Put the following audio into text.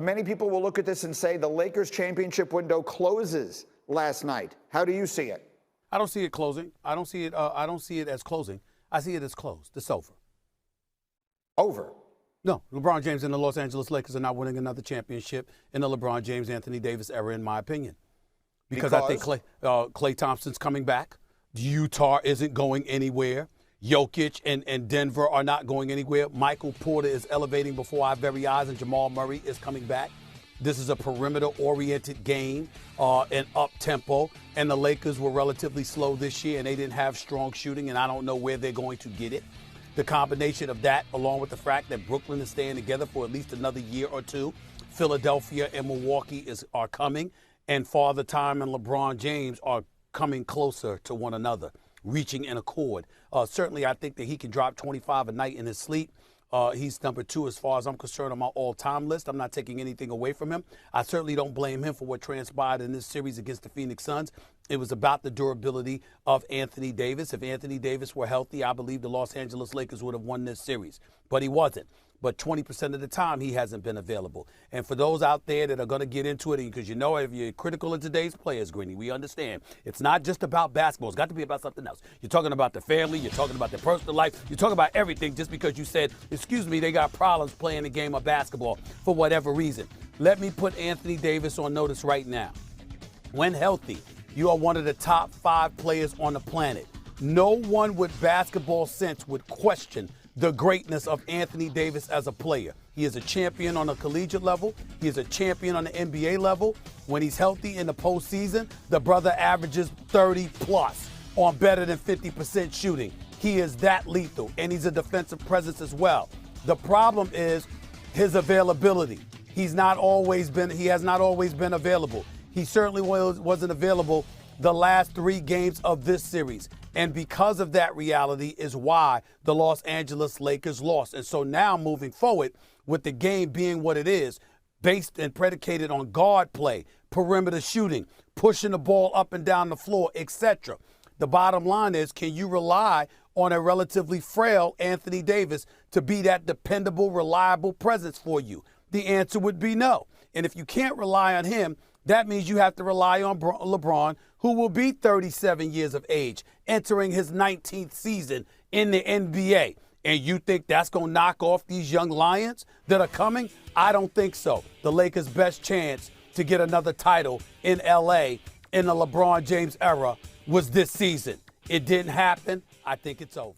many people will look at this and say the Lakers championship window closes last night. How do you see it? I don't see it closing. I don't see it as closing. I see it as closed. It's over. Over? No, LeBron James and the Los Angeles Lakers are not winning another championship in the LeBron James, Anthony Davis era, in my opinion. Because I think Klay Thompson's coming back. Utah isn't going anywhere. Jokic and Denver are not going anywhere. Michael Porter is elevating before our very eyes, and Jamal Murray is coming back. This is a perimeter-oriented game, and up-tempo, and the Lakers were relatively slow this year, and they didn't have strong shooting, and I don't know where they're going to get it. The combination of that, along with the fact that Brooklyn is staying together for at least another year or two, Philadelphia and Milwaukee are coming, and Father Time and LeBron James are coming closer to one another, reaching an accord. Certainly, I think that he can drop 25 a night in his sleep. He's number 2 as far as I'm concerned on my all-time list. I'm not taking anything away from him. I certainly don't blame him for what transpired in this series against the Phoenix Suns. It was about the durability of Anthony Davis. If Anthony Davis were healthy, I believe the Los Angeles Lakers would have won this series. But he wasn't. But 20% of the time, he hasn't been available. And for those out there that are going to get into it, because you know if you're critical of today's players, Greeny, we understand. It's not just about basketball. It's got to be about something else. You're talking about the family. You're talking about their personal life. You're talking about everything just because you said, excuse me, they got problems playing the game of basketball for whatever reason. Let me put Anthony Davis on notice right now. When healthy, you are one of the top 5 players on the planet. No one with basketball sense would question the greatness of Anthony Davis as a player. He is a champion on a collegiate level. He is a champion on the NBA level. When he's healthy in the postseason, the brother averages 30+ on better than 50% shooting. He is that lethal, and he's a defensive presence as well. The problem is his availability. He has not always been available. He certainly wasn't available the last 3 games of this series. And because of that reality is why the Los Angeles Lakers lost. And so now moving forward, with the game being what it is, based and predicated on guard play, perimeter shooting, pushing the ball up and down the floor, etc. The bottom line is, can you rely on a relatively frail Anthony Davis to be that dependable, reliable presence for you? The answer would be no. And if you can't rely on him, that means you have to rely on LeBron, who will be 37 years of age, entering his 19th season in the NBA. And you think that's going to knock off these young Lions that are coming? I don't think so. The Lakers' best chance to get another title in LA in the LeBron James era was this season. It didn't happen. I think it's over.